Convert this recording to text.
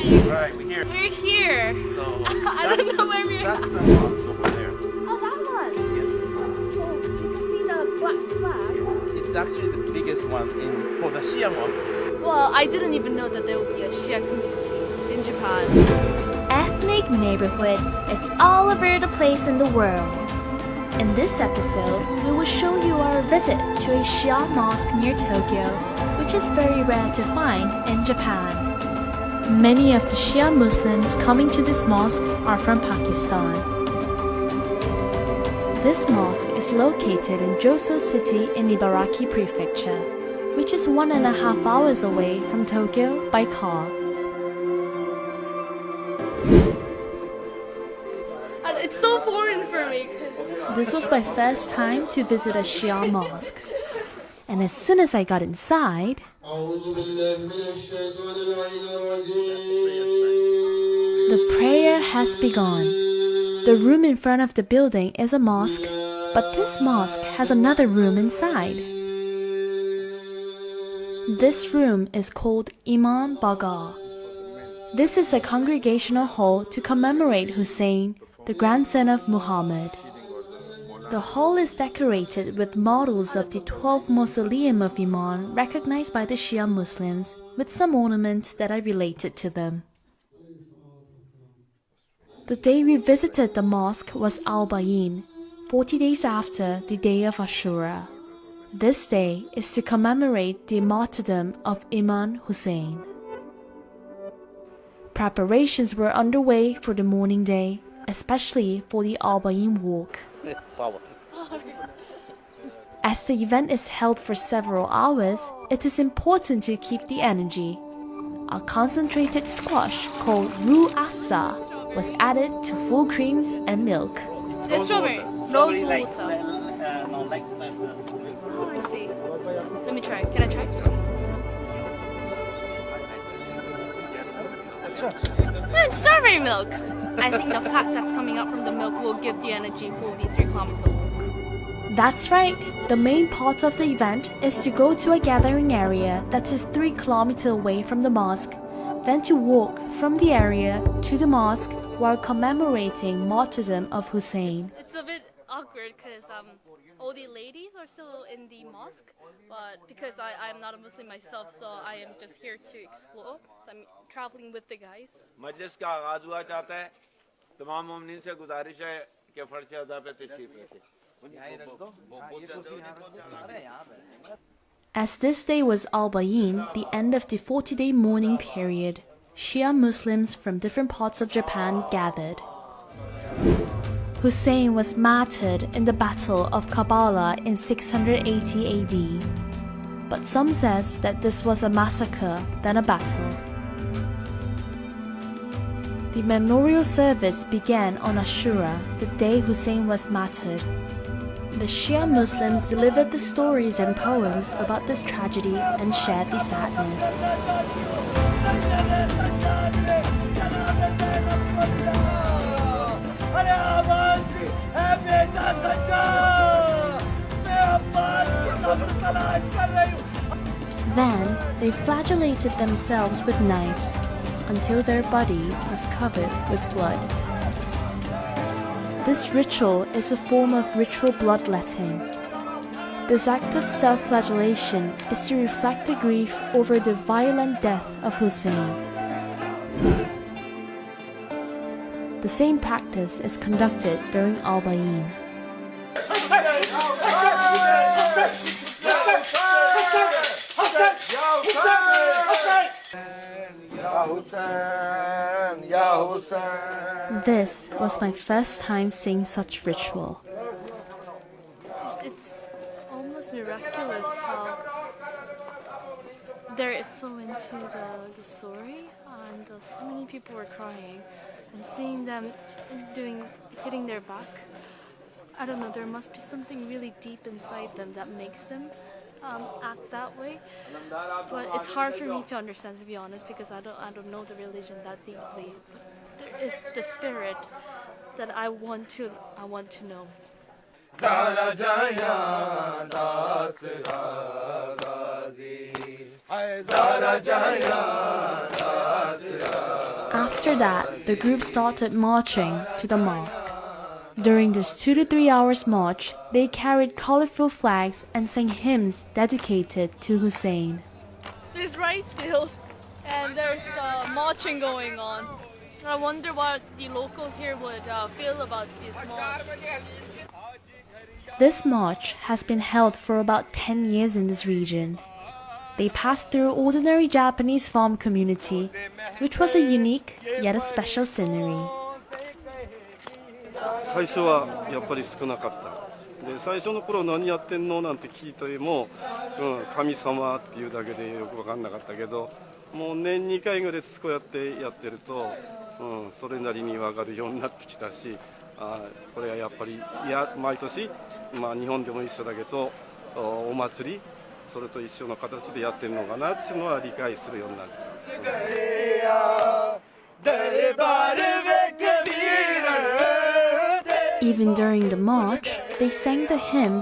Right, we're here. We're here. So I don't know where we're that's at. the mosque over there. Oh, that one. Yes. Oh, you can see the black flag. It's actually the biggest one for the Shia mosque. Well, I didn't even know that there would be a Shia community in Japan. Ethnic neighborhood, it's all over the place in the world. In this episode, we will show you our visit to a Shia mosque near Tokyo, which is very rare to find in Japan. Many of the Shia Muslims coming to this mosque are from Pakistan. This mosque is located in Joso City in Ibaraki Prefecture, which is 1.5 hours away from Tokyo by car. And it's so foreign for me. This was my first time to visit a Shia mosque. And as soon as I got inside, the prayer has begun. The room in front of the building is a mosque, but this mosque has another room inside. This room is called Imam Baga. This is a congregational hall to commemorate Hussein, the grandson of Muhammad. The hall is decorated with models of the 12 mausoleum of Imam recognized by the Shia Muslims, with some ornaments that are related to them. The day we visited the mosque was Al-Bayin, 40 days after the day of Ashura. This day is to commemorate the martyrdom of Imam Hussein. Preparations were underway for the mourning day, especially for the Al-Bayin walk. As the event is held for several hours, it is important to keep the energy. A concentrated squash called Ru Afza was added to full creams and milk. It's strawberry. Rose water. Oh, I see. Let me try. Can I try? It's strawberry milk. I think the fat that's coming out from the milk will give the energy for the 3-kilometer walk. That's right. The main part of the event is to go to a gathering area that is 3 kilometers away from the mosque, then to walk from the area to the mosque while commemorating martyrdom of Hussein. It's a bit awkward because all the ladies are still in the mosque, but because I'm not a Muslim myself, so I am just here to explore. So I'm traveling with the guys. मजलिस का आगाज हुआ चाहता है तमाम मोमिनीन से गुजारिश है कि फर्श अदा पे तशरीफ रखें. As this day was Al-Bayin, the end of the 40-day mourning period, Shia Muslims from different parts of Japan gathered. Hussein was martyred in the Battle of Karbala in 680 AD. But some says that this was a massacre than a battle. The memorial service began on Ashura, the day Hussein was martyred. The Shia Muslims delivered the stories and poems about this tragedy and shared the sadness. Then they flagellated themselves with knives until their body was covered with blood. This ritual is a form of ritual bloodletting. This act of self-flagellation is to reflect the grief over the violent death of Hussein. The same practice is conducted during Al-Bayin. This was my first time seeing such ritual. It's almost miraculous how they're so into the story, and so many people were crying, and seeing them hitting their back. I don't know, there must be something really deep inside them that makes them act that way, but it's hard for me to understand, to be honest, because I don't know the religion that deeply. But there is the spirit that I want to know. Zara Jaya Dasra After that, the group started marching to the mosque. During this 2 to 3 hours march, they carried colorful flags and sang hymns dedicated to Hussein. There's rice fields and there's marching going on. I wonder what the locals here would feel about this march. This march has been held for about 10 years in this region. They passed through ordinary Japanese farm community, which was a unique yet a special scenery. 最初はやっぱり少なかった。で、最初の頃何やってんのなんて聞いても、神様っていうだけでよく分かんなかったけど、もう年2回ぐらいこうやってやってると、それなりに分かるようになってきたし、これはやっぱり毎年、日本でも一緒だけど、お祭りそれと一緒の形でやってるのかなっていうのは理解するようになる。Even during the march, they sang the hymns